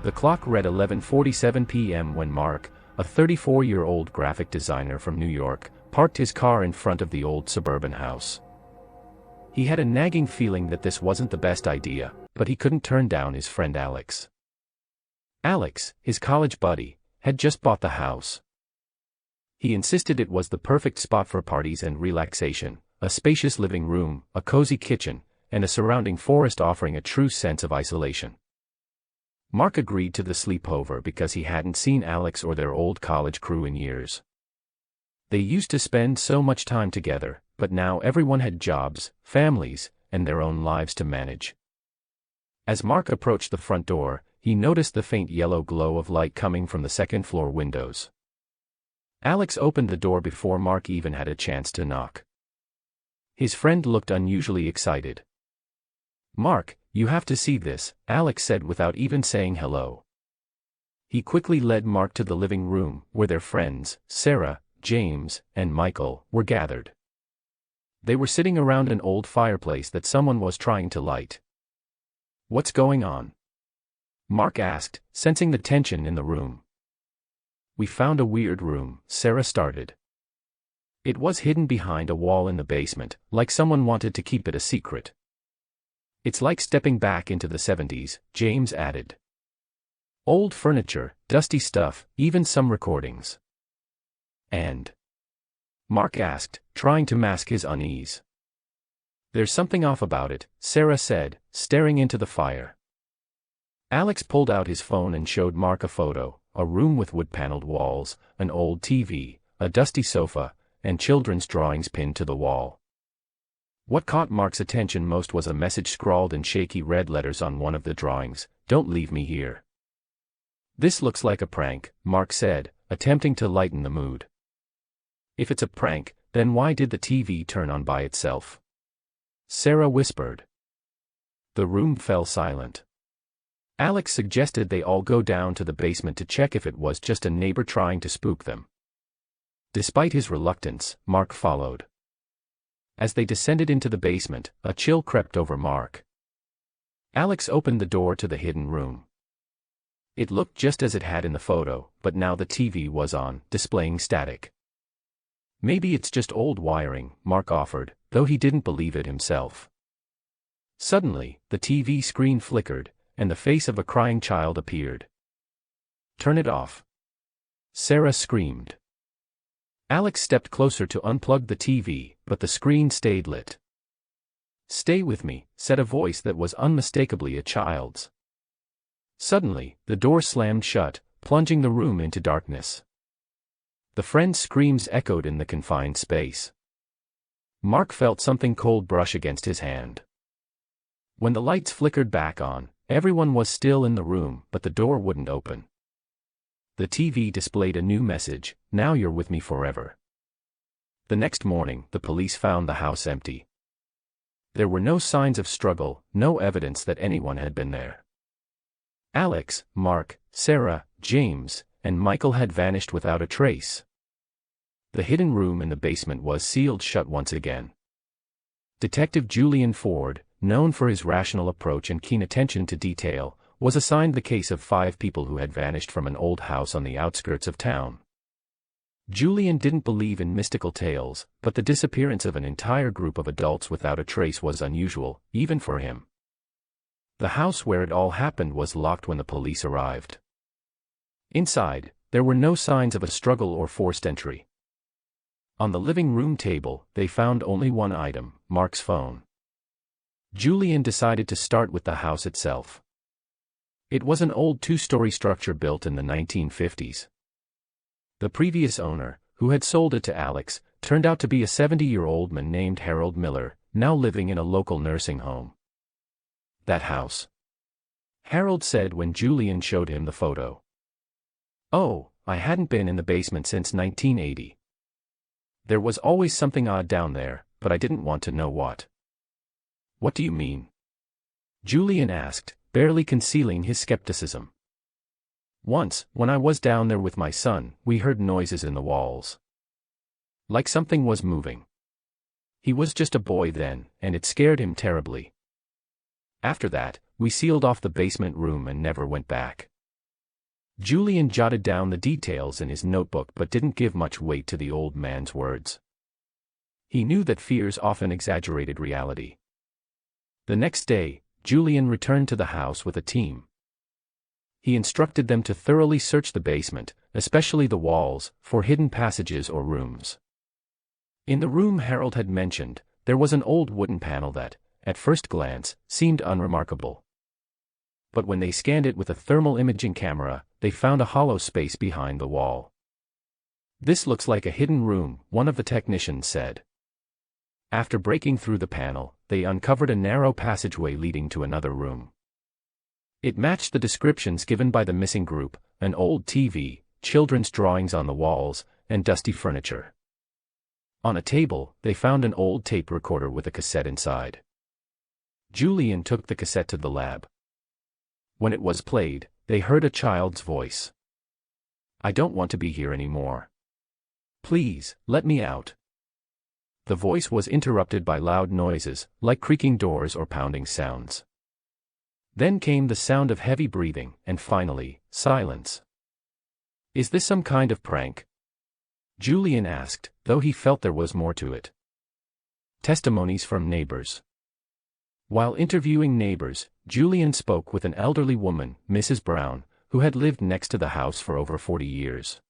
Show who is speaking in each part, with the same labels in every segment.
Speaker 1: The clock read 11:47 p.m. when Mark, a 34-year-old graphic designer from New York, parked his car in front of the old suburban house. He had a nagging feeling that this wasn't the best idea, but he couldn't turn down his friend Alex. Alex, his college buddy, had just bought the house. He insisted it was the perfect spot for parties and relaxation, a spacious living room, a cozy kitchen, and a surrounding forest offering a true sense of isolation. Mark agreed to the sleepover because he hadn't seen Alex or their old college crew in years. They used to spend so much time together, but now everyone had jobs, families, and their own lives to manage. As Mark approached the front door, he noticed the faint yellow glow of light coming from the second-floor windows. Alex opened the door before Mark even had a chance to knock. His friend looked unusually excited. "Mark, you have to see this," Alex said without even saying hello. He quickly led Mark to the living room, where their friends, Sarah, James, and Michael, were gathered. They were sitting around an old fireplace that someone was trying to light. "What's going on?" Mark asked, sensing the tension in the room. "We found a weird room," Sarah started. "It was hidden behind a wall in the basement, like someone wanted to keep it a secret." "It's like stepping back into the 70s, James added. "Old furniture, dusty stuff, even some recordings." "And?" Mark asked, trying to mask his unease. "There's something off about it," Sarah said, staring into the fire. Alex pulled out his phone and showed Mark a photo, a room with wood-paneled walls, an old TV, a dusty sofa, and children's drawings pinned to the wall. What caught Mark's attention most was a message scrawled in shaky red letters on one of the drawings: "Don't leave me here." "This looks like a prank," Mark said, attempting to lighten the mood. "If it's a prank, then why did the TV turn on by itself?" Sarah whispered. The room fell silent. Alex suggested they all go down to the basement to check if it was just a neighbor trying to spook them. Despite his reluctance, Mark followed. As they descended into the basement, a chill crept over Mark. Alex opened the door to the hidden room. It looked just as it had in the photo, but now the TV was on, displaying static. "Maybe it's just old wiring," Mark offered, though he didn't believe it himself. Suddenly, the TV screen flickered, and the face of a crying child appeared. "Turn it off!" Sarah screamed. Alex stepped closer to unplug the TV, but the screen stayed lit. "Stay with me," said a voice that was unmistakably a child's. Suddenly, the door slammed shut, plunging the room into darkness. The friend's screams echoed in the confined space. Mark felt something cold brush against his hand. When the lights flickered back on, everyone was still in the room, but the door wouldn't open. The TV displayed a new message: "Now you're with me forever." The next morning, the police found the house empty. There were no signs of struggle, no evidence that anyone had been there. Alex, Mark, Sarah, James, and Michael had vanished without a trace. The hidden room in the basement was sealed shut once again. Detective Julian Ford, known for his rational approach and keen attention to detail, was assigned the case of 5 people who had vanished from an old house on the outskirts of town. Julian didn't believe in mystical tales, but the disappearance of an entire group of adults without a trace was unusual, even for him. The house where it all happened was locked when the police arrived. Inside, there were no signs of a struggle or forced entry. On the living room table, they found only one item: Mark's phone. Julian decided to start with the house itself. It was an old 2-story structure built in the 1950s. The previous owner, who had sold it to Alex, turned out to be a 70-year-old man named Harold Miller, now living in a local nursing home. "That house," Harold said when Julian showed him the photo. "Oh, I hadn't been in the basement since 1980. There was always something odd down there, but I didn't want to know what." "What do you mean?" Julian asked, barely concealing his skepticism. "Once, when I was down there with my son, we heard noises in the walls. Like something was moving. He was just a boy then, and it scared him terribly. After that, we sealed off the basement room and never went back." Julian jotted down the details in his notebook but didn't give much weight to the old man's words. He knew that fears often exaggerated reality. The next day, Julian returned to the house with a team. He instructed them to thoroughly search the basement, especially the walls, for hidden passages or rooms. In the room Harold had mentioned, there was an old wooden panel that, at first glance, seemed unremarkable. But when they scanned it with a thermal imaging camera, they found a hollow space behind the wall. "This looks like a hidden room," one of the technicians said. After breaking through the panel, they uncovered a narrow passageway leading to another room. It matched the descriptions given by the missing group: an old TV, children's drawings on the walls, and dusty furniture. On a table, they found an old tape recorder with a cassette inside. Julian took the cassette to the lab. When it was played, they heard a child's voice. "I don't want to be here anymore. Please, let me out." The voice was interrupted by loud noises, like creaking doors or pounding sounds. Then came the sound of heavy breathing, and finally, silence. "Is this some kind of prank?" Julian asked, though he felt there was more to it. Testimonies from neighbors. While interviewing neighbors, Julian spoke with an elderly woman, Mrs. Brown, who had lived next to the house for over 40 years.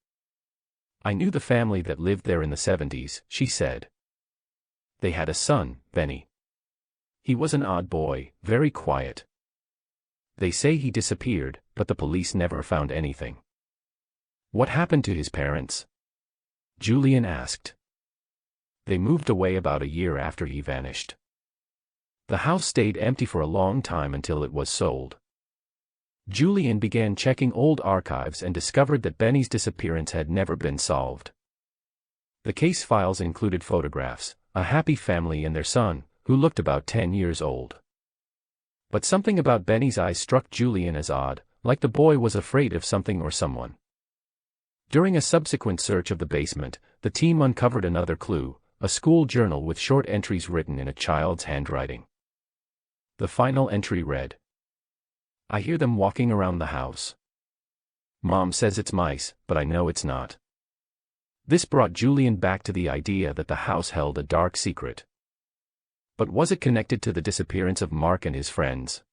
Speaker 1: "I knew the family that lived there in the 70s, she said. They had a son, Benny. He was an odd boy, very quiet. They say he disappeared, but the police never found anything." "What happened to his parents?" Julian asked. "They moved away about a year after he vanished. The house stayed empty for a long time until it was sold." Julian began checking old archives and discovered that Benny's disappearance had never been solved. The case files included photographs, a happy family and their son, who looked about 10 years old. But something about Benny's eyes struck Julian as odd, like the boy was afraid of something or someone. During a subsequent search of the basement, the team uncovered another clue: a school journal with short entries written in a child's handwriting. The final entry read, "I hear them walking around the house. Mom says it's mice, but I know it's not." This brought Julian back to the idea that the house held a dark secret. But was it connected to the disappearance of Mark and his friends?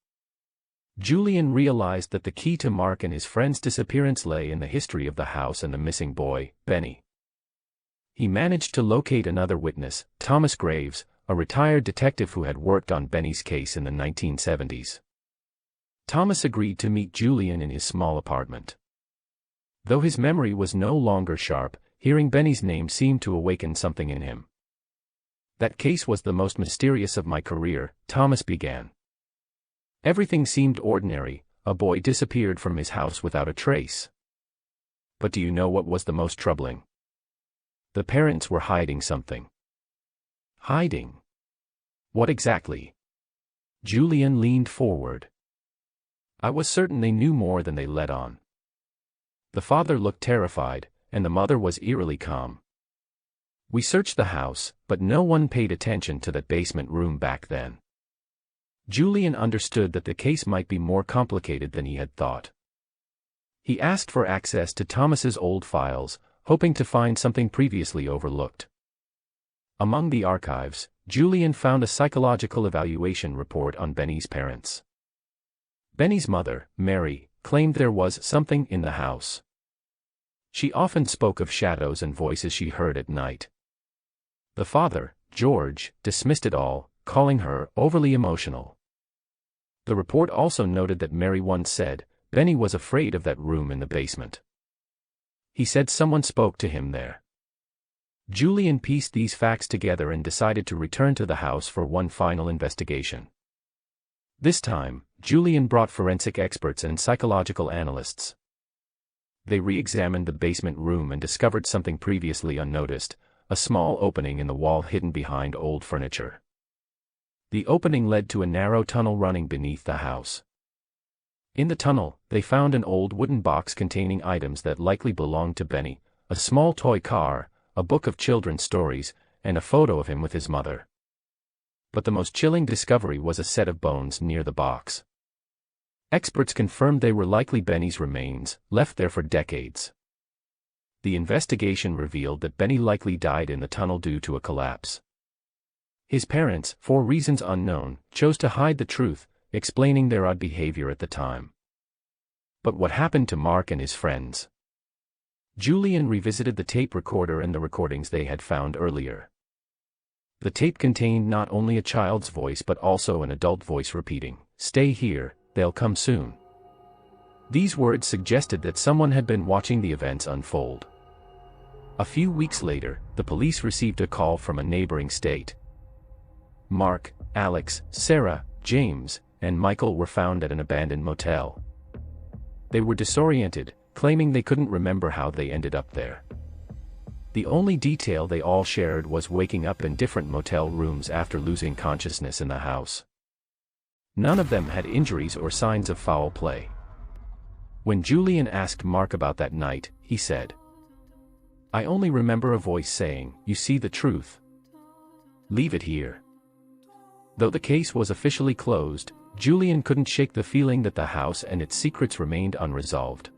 Speaker 1: Julian realized that the key to Mark and his friends' disappearance lay in the history of the house and the missing boy, Benny. He managed to locate another witness, Thomas Graves, a retired detective who had worked on Benny's case in the 1970s. Thomas agreed to meet Julian in his small apartment. Though his memory was no longer sharp, hearing Benny's name seemed to awaken something in him. "That case was the most mysterious of my career," Thomas began. "Everything seemed ordinary: a boy disappeared from his house without a trace. But do you know what was the most troubling? The parents were hiding something." "Hiding? What exactly?" Julian leaned forward. "I was certain they knew more than they let on." The father looked terrified, and the mother was eerily calm. "We searched the house, but no one paid attention to that basement room back then." Julian understood that the case might be more complicated than he had thought. He asked for access to Thomas's old files, hoping to find something previously overlooked. Among the archives, Julian found a psychological evaluation report on Benny's parents. Benny's mother, Mary, claimed there was something in the house. She often spoke of shadows and voices she heard at night. The father, George, dismissed it all, calling her overly emotional. The report also noted that Mary once said, Benny was afraid of that room in the basement. He said someone spoke to him there. Julian pieced these facts together and decided to return to the house for one final investigation. This time, Julian brought forensic experts and psychological analysts. They re-examined the basement room and discovered something previously unnoticed: a small opening in the wall hidden behind old furniture. The opening led to a narrow tunnel running beneath the house. In the tunnel, they found an old wooden box containing items that likely belonged to Benny: a small toy car, a book of children's stories, and a photo of him with his mother. But the most chilling discovery was a set of bones near the box. Experts confirmed they were likely Benny's remains, left there for decades. The investigation revealed that Benny likely died in the tunnel due to a collapse. His parents, for reasons unknown, chose to hide the truth, explaining their odd behavior at the time. But what happened to Mark and his friends? Julian revisited the tape recorder and the recordings they had found earlier. The tape contained not only a child's voice but also an adult voice repeating, "Stay here, they'll come soon." These words suggested that someone had been watching the events unfold. A few weeks later, the police received a call from a neighboring state. Mark, Alex, Sarah, James, and Michael were found at an abandoned motel. They were disoriented, claiming they couldn't remember how they ended up there. The only detail they all shared was waking up in different motel rooms after losing consciousness in the house. None of them had injuries or signs of foul play. When Julian asked Mark about that night, he said, "I only remember a voice saying, 'You see the truth. Leave it here.'" Though the case was officially closed, Julian couldn't shake the feeling that the house and its secrets remained unresolved.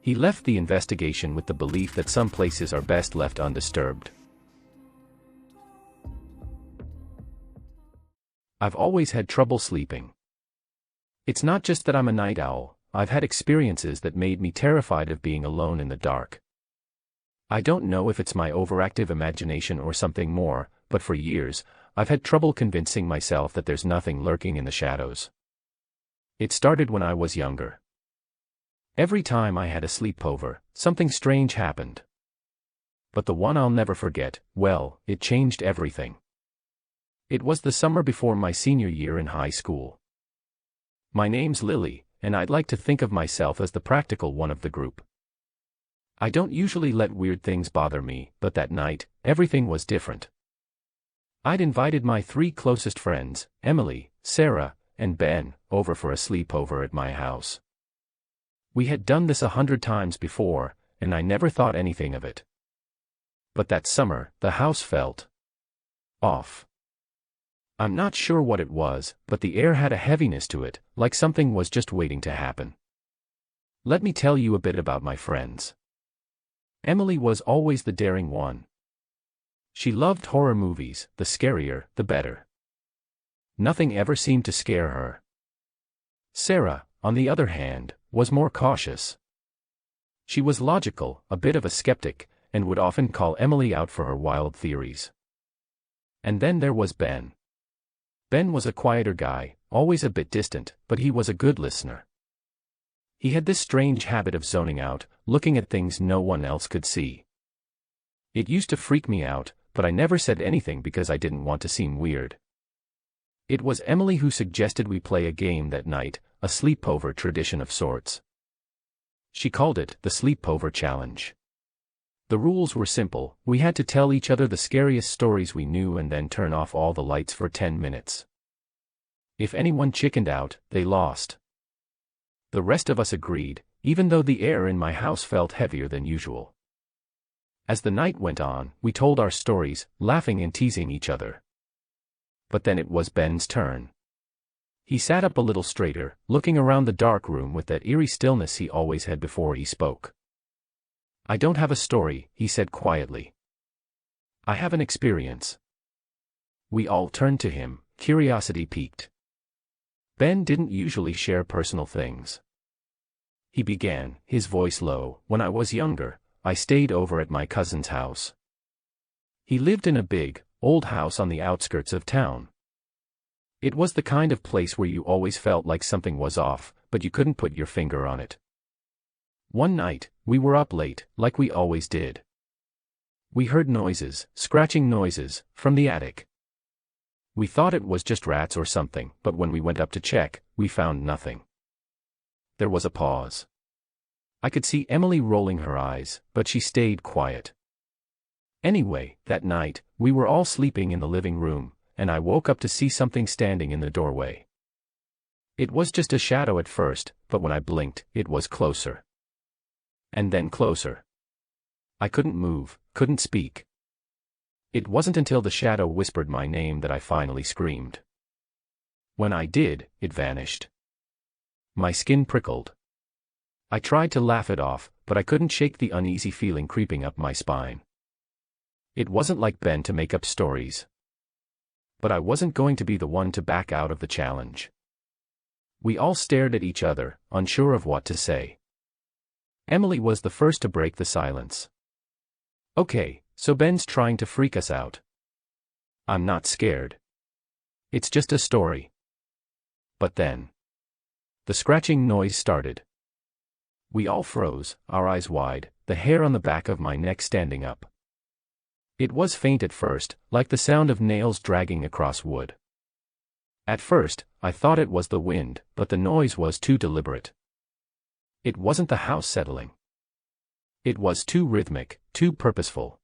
Speaker 1: He left the investigation with the belief that some places are best left undisturbed. I've always had trouble sleeping. It's not just that I'm a night owl, I've had experiences that made me terrified of being alone in the dark. I don't know if it's my overactive imagination or something more, but for years, I've had trouble convincing myself that there's nothing lurking in the shadows. It started when I was younger. Every time I had a sleepover, something strange happened. But the one I'll never forget, well, it changed everything. It was the summer before my senior year in high school. My name's Lily, and I'd like to think of myself as the practical one of the group. I don't usually let weird things bother me, but that night, everything was different. I'd invited my 3 closest friends, Emily, Sarah, and Ben, over for a sleepover at my house. We had done this 100 times before, and I never thought anything of it. But that summer, the house felt off. I'm not sure what it was, but the air had a heaviness to it, like something was just waiting to happen. Let me tell you a bit about my friends. Emily was always the daring one. She loved horror movies, the scarier, the better. Nothing ever seemed to scare her. Sarah, on the other hand, was more cautious. She was logical, a bit of a skeptic, and would often call Emily out for her wild theories. And then there was Ben. Ben was a quieter guy, always a bit distant, but he was a good listener. He had this strange habit of zoning out, looking at things no one else could see. It used to freak me out, but I never said anything because I didn't want to seem weird. It was Emily who suggested we play a game that night, a sleepover tradition of sorts. She called it the Sleepover Challenge. The rules were simple: we had to tell each other the scariest stories we knew and then turn off all the lights for 10 minutes. If anyone chickened out, they lost. The rest of us agreed, even though the air in my house felt heavier than usual. As the night went on, we told our stories, laughing and teasing each other. But then it was Ben's turn. He sat up a little straighter, looking around the dark room with that eerie stillness he always had before he spoke. "I don't have a story," he said quietly. "I have an experience." We all turned to him, curiosity piqued. Ben didn't usually share personal things. He began, his voice low, "When I was younger, I stayed over at my cousin's house. He lived in a big, old house on the outskirts of town. It was the kind of place where you always felt like something was off, but you couldn't put your finger on it. One night, we were up late, like we always did. We heard noises, scratching noises, from the attic. We thought it was just rats or something, but when we went up to check, we found nothing." There was a pause. I could see Emily rolling her eyes, but she stayed quiet. Anyway, that night, we were all sleeping in the living room, and I woke up to see something standing in the doorway. It was just a shadow at first, but when I blinked, it was closer. And then closer. I couldn't move, couldn't speak. It wasn't until the shadow whispered my name that I finally screamed. When I did, it vanished. My skin prickled. I tried to laugh it off, but I couldn't shake the uneasy feeling creeping up my spine. It wasn't like Ben to make up stories. But I wasn't going to be the one to back out of the challenge. We all stared at each other, unsure of what to say. Emily was the first to break the silence. Okay, so Ben's trying to freak us out. I'm not scared. It's just a story. But then, the scratching noise started. We all froze, our eyes wide, the hair on the back of my neck standing up. It was faint at first, like the sound of nails dragging across wood. At first, I thought it was the wind, but the noise was too deliberate. It wasn't the house settling. It was too rhythmic, too purposeful.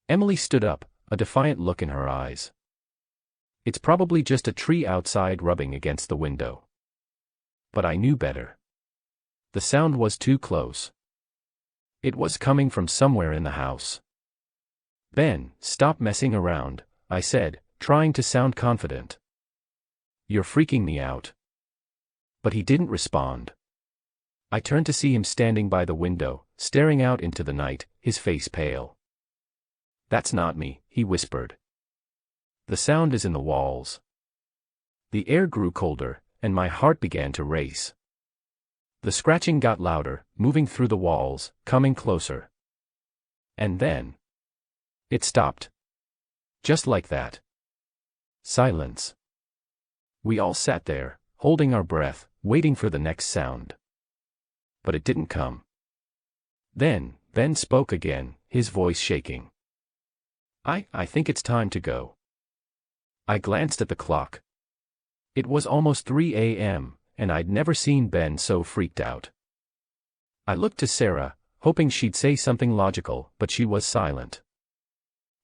Speaker 1: Emily stood up, a defiant look in her eyes. It's probably just a tree outside rubbing against the window. But I knew better. The sound was too close. It was coming from somewhere in the house. Ben, stop messing around, I said, trying to sound confident. You're freaking me out. But he didn't respond. I turned to see him standing by the window, staring out into the night, his face pale. That's not me, he whispered. The sound is in the walls. The air grew colder, and my heart began to race. The scratching got louder, moving through the walls, coming closer. And then, it stopped. Just like that. Silence. We all sat there, holding our breath, waiting for the next sound. But it didn't come. Then, Ben spoke again, his voice shaking. I think it's time to go. I glanced at the clock. It was almost 3 a.m., and I'd never seen Ben so freaked out. I looked to Sarah, hoping she'd say something logical, but she was silent.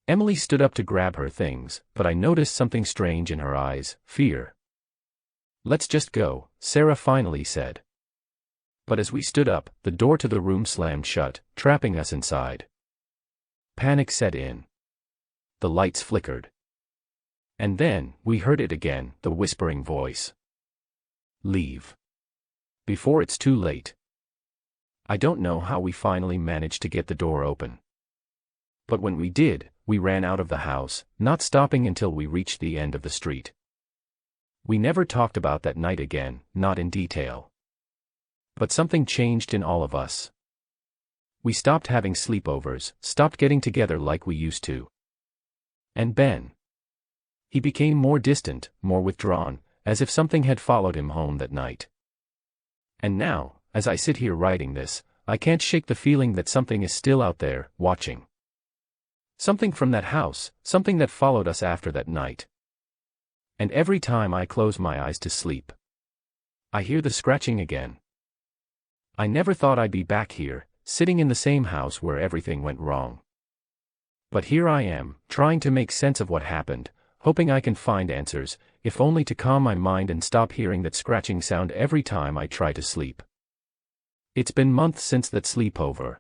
Speaker 1: Emily stood up to grab her things, but I noticed something strange in her eyes, fear. Let's just go, Sarah finally said. But as we stood up, the door to the room slammed shut, trapping us inside. Panic set in. The lights flickered. And then, we heard it again, the whispering voice. Leave. Before it's too late. I don't know how we finally managed to get the door open. But when we did, we ran out of the house, not stopping until we reached the end of the street. We never talked about that night again, not in detail. But something changed in all of us. We stopped having sleepovers, stopped getting together like we used to. And Ben. He became more distant, more withdrawn, as if something had followed him home that night. And now, as I sit here writing this, I can't shake the feeling that something is still out there, watching. Something from that house, something that followed us after that night. And every time I close my eyes to sleep, I hear the scratching again. I never thought I'd be back here, sitting in the same house where everything went wrong. But here I am, trying to make sense of what happened, hoping I can find answers, if only to calm my mind and stop hearing that scratching sound every time I try to sleep. It's been months since that sleepover.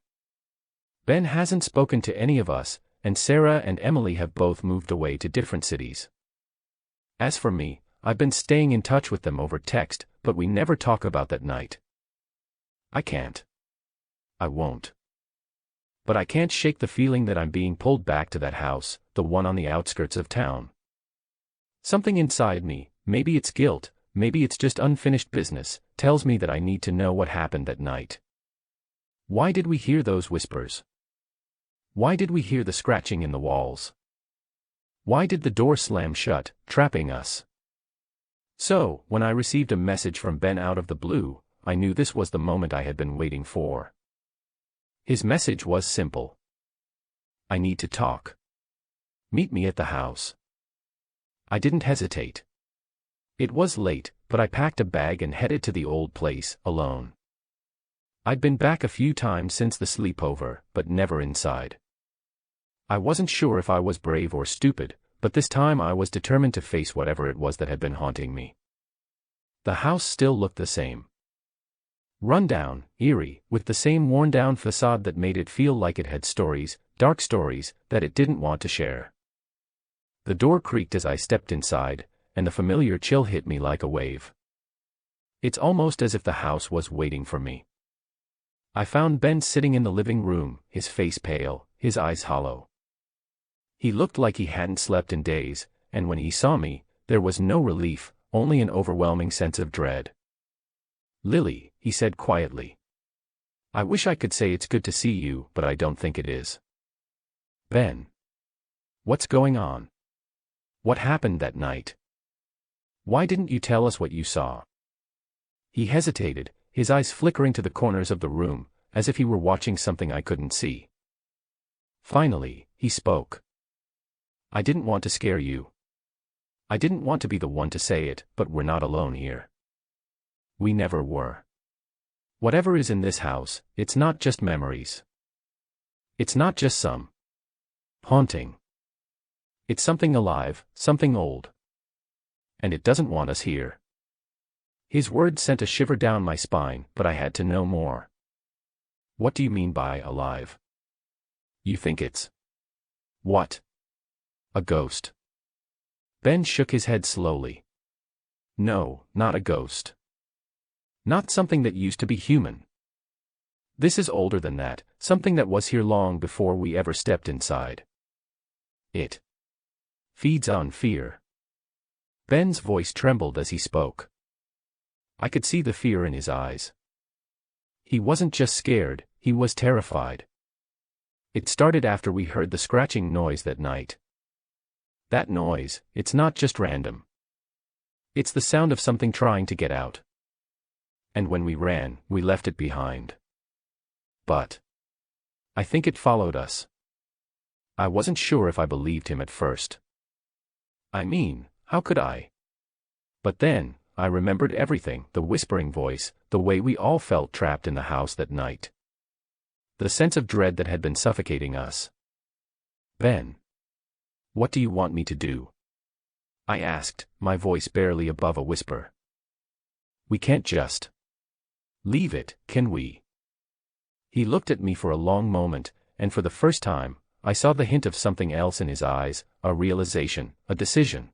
Speaker 1: Ben hasn't spoken to any of us, and Sarah and Emily have both moved away to different cities. As for me, I've been staying in touch with them over text, but we never talk about that night. I can't. I won't. But I can't shake the feeling that I'm being pulled back to that house, the one on the outskirts of town. Something inside me, maybe it's guilt, maybe it's just unfinished business, tells me that I need to know what happened that night. Why did we hear those whispers? Why did we hear the scratching in the walls? Why did the door slam shut, trapping us? So, when I received a message from Ben out of the blue, I knew this was the moment I had been waiting for. His message was simple. I need to talk. Meet me at the house. I didn't hesitate. It was late, but I packed a bag and headed to the old place, alone. I'd been back a few times since the sleepover, but never inside. I wasn't sure if I was brave or stupid, but this time I was determined to face whatever it was that had been haunting me. The house still looked the same. Run down, eerie, with the same worn-down facade that made it feel like it had stories, dark stories, that it didn't want to share. The door creaked as I stepped inside, and the familiar chill hit me like a wave. It's almost as if the house was waiting for me. I found Ben sitting in the living room, his face pale, his eyes hollow. He looked like he hadn't slept in days, and when he saw me, there was no relief, only an overwhelming sense of dread. "Lily," he said quietly. "I wish I could say it's good to see you, but I don't think it is." "Ben. What's going on? What happened that night? Why didn't you tell us what you saw?" He hesitated, his eyes flickering to the corners of the room, as if he were watching something I couldn't see. Finally, he spoke. "I didn't want to scare you. I didn't want to be the one to say it, but we're not alone here. We never were. Whatever is in this house, it's not just memories. It's not just some haunting. It's something alive, something old. And it doesn't want us here." His words sent a shiver down my spine, but I had to know more. "What do you mean by alive? You think it's what? A ghost?" Ben shook his head slowly. "No, not a ghost. Not something that used to be human. This is older than that, something that was here long before we ever stepped inside. It feeds on fear." Ben's voice trembled as he spoke. I could see the fear in his eyes. He wasn't just scared, he was terrified. It started after we heard the scratching noise that night. That noise, it's not just random. It's the sound of something trying to get out. And when we ran, we left it behind. But I think it followed us. I wasn't sure if I believed him at first. I mean, how could I? But then, I remembered everything, the whispering voice, the way we all felt trapped in the house that night. The sense of dread that had been suffocating us. "Ben, what do you want me to do?" I asked, my voice barely above a whisper. "We can't just leave it, can we?" He looked at me for a long moment, and for the first time, I saw the hint of something else in his eyes, a realization, a decision.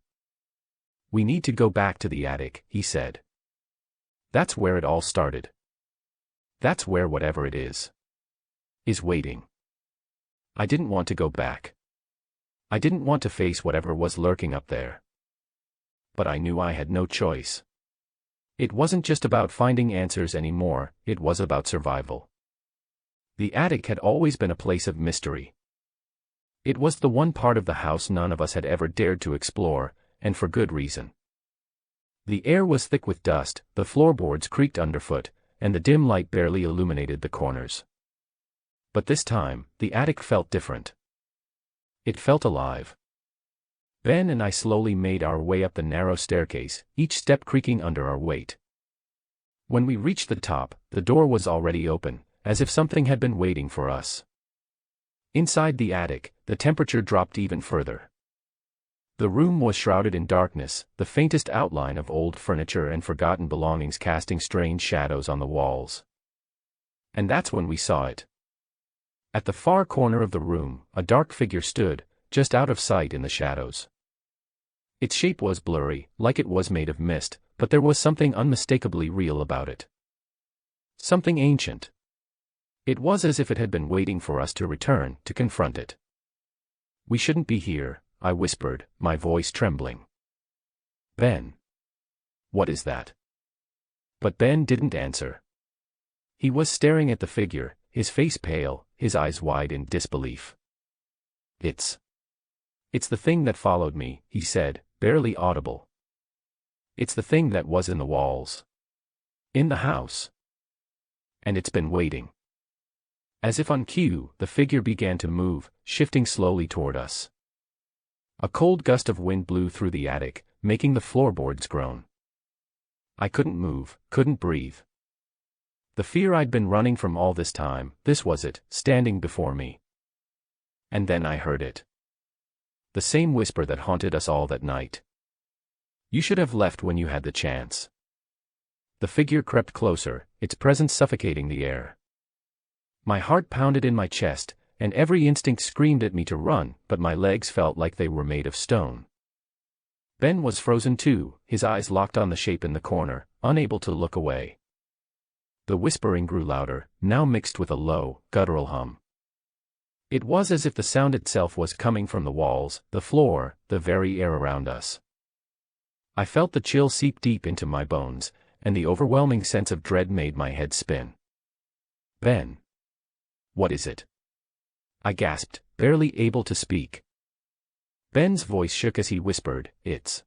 Speaker 1: "We need to go back to the attic," he said. "That's where it all started. That's where whatever it is waiting." I didn't want to go back. I didn't want to face whatever was lurking up there. But I knew I had no choice. It wasn't just about finding answers anymore, it was about survival. The attic had always been a place of mystery. It was the one part of the house none of us had ever dared to explore, and for good reason. The air was thick with dust, the floorboards creaked underfoot, and the dim light barely illuminated the corners. But this time, the attic felt different. It felt alive. Ben and I slowly made our way up the narrow staircase, each step creaking under our weight. When we reached the top, the door was already open, as if something had been waiting for us. Inside the attic, the temperature dropped even further. The room was shrouded in darkness, the faintest outline of old furniture and forgotten belongings casting strange shadows on the walls. And that's when we saw it. At the far corner of the room, a dark figure stood, just out of sight in the shadows. Its shape was blurry, like it was made of mist, but there was something unmistakably real about it. Something ancient. It was as if it had been waiting for us to return, to confront it. "We shouldn't be here," I whispered, my voice trembling. "Ben. What is that?" But Ben didn't answer. He was staring at the figure, his face pale, his eyes wide in disbelief. It's the thing that followed me," he said, barely audible. "It's the thing that was in the walls. In the house. And it's been waiting." As if on cue, the figure began to move, shifting slowly toward us. A cold gust of wind blew through the attic, making the floorboards groan. I couldn't move, couldn't breathe. The fear I'd been running from all this time, this was it, standing before me. And then I heard it. The same whisper that haunted us all that night. "You should have left when you had the chance." The figure crept closer, its presence suffocating the air. My heart pounded in my chest, and every instinct screamed at me to run, but my legs felt like they were made of stone. Ben was frozen too, his eyes locked on the shape in the corner, unable to look away. The whispering grew louder, now mixed with a low, guttural hum. It was as if the sound itself was coming from the walls, the floor, the very air around us. I felt the chill seep deep into my bones, and the overwhelming sense of dread made my head spin. Ben. What is it? I gasped, barely able to speak. Ben's voice shook as he whispered, It's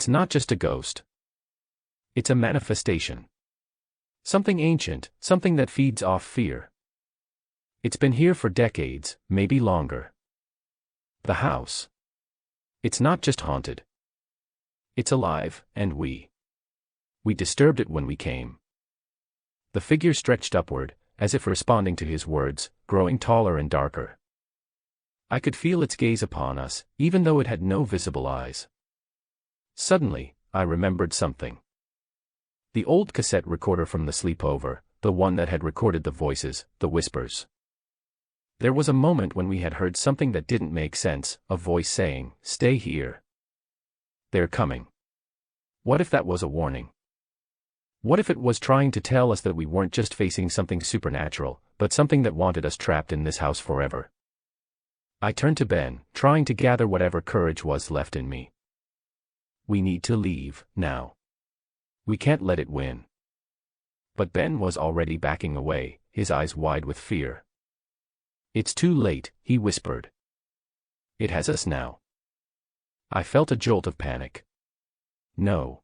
Speaker 1: not just a ghost. It's a manifestation. Something ancient, something that feeds off fear. It's been here for decades, maybe longer. The house. It's not just haunted. It's alive, and we disturbed it when we came. The figure stretched upward, as if responding to his words, growing taller and darker. I could feel its gaze upon us, even though it had no visible eyes. Suddenly, I remembered something. The old cassette recorder from the sleepover, the one that had recorded the voices, the whispers. There was a moment when we had heard something that didn't make sense, a voice saying, "Stay here. They're coming." What if that was a warning? What if it was trying to tell us that we weren't just facing something supernatural, but something that wanted us trapped in this house forever? I turned to Ben, trying to gather whatever courage was left in me. We need to leave, now. We can't let it win. But Ben was already backing away, his eyes wide with fear. It's too late, he whispered. It has us now. I felt a jolt of panic. No.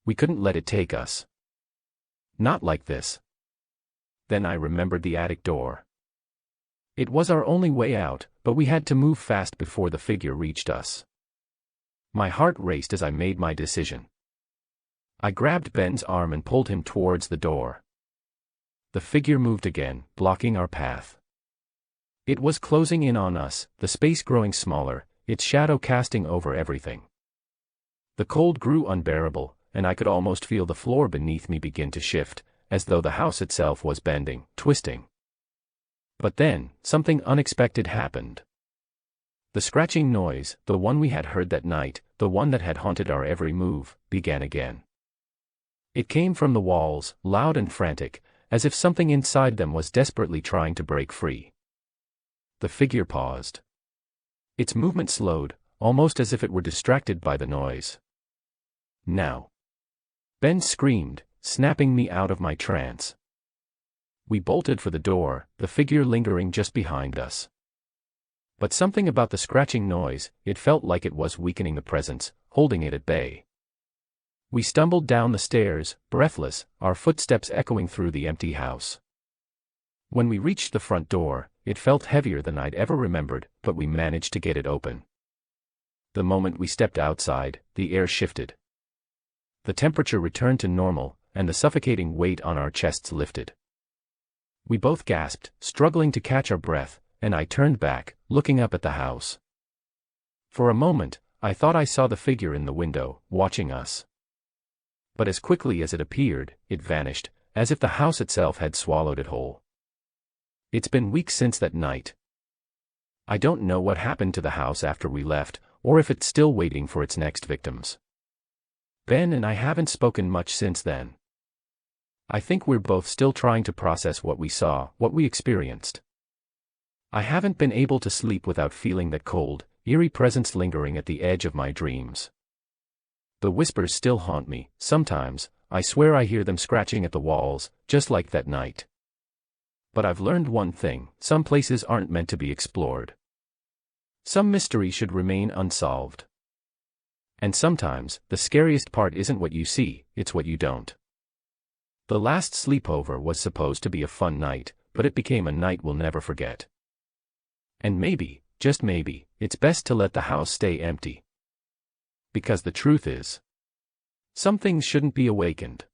Speaker 1: We couldn't let it take us. Not like this. Then I remembered the attic door. It was our only way out, but we had to move fast before the figure reached us. My heart raced as I made my decision. I grabbed Ben's arm and pulled him towards the door. The figure moved again, blocking our path. It was closing in on us, the space growing smaller, its shadow casting over everything. The cold grew unbearable, and I could almost feel the floor beneath me begin to shift, as though the house itself was bending, twisting. But then, something unexpected happened. The scratching noise, the one we had heard that night, the one that had haunted our every move, began again. It came from the walls, loud and frantic, as if something inside them was desperately trying to break free. The figure paused. Its movement slowed, almost as if it were distracted by the noise. Now. Ben screamed, snapping me out of my trance. We bolted for the door, the figure lingering just behind us. But something about the scratching noise, it felt like it was weakening the presence, holding it at bay. We stumbled down the stairs, breathless, our footsteps echoing through the empty house. When we reached the front door, it felt heavier than I'd ever remembered, but we managed to get it open. The moment we stepped outside, the air shifted. The temperature returned to normal, and the suffocating weight on our chests lifted. We both gasped, struggling to catch our breath, and I turned back, looking up at the house. For a moment, I thought I saw the figure in the window, watching us. But as quickly as it appeared, it vanished, as if the house itself had swallowed it whole. It's been weeks since that night. I don't know what happened to the house after we left, or if it's still waiting for its next victims. Ben and I haven't spoken much since then. I think we're both still trying to process what we saw, what we experienced. I haven't been able to sleep without feeling that cold, eerie presence lingering at the edge of my dreams. The whispers still haunt me, sometimes, I swear I hear them scratching at the walls, just like that night. But I've learned one thing, some places aren't meant to be explored. Some mystery should remain unsolved. And sometimes, the scariest part isn't what you see, it's what you don't. The last sleepover was supposed to be a fun night, but it became a night we'll never forget. And maybe, just maybe, it's best to let the house stay empty. Because the truth is, some things shouldn't be awakened.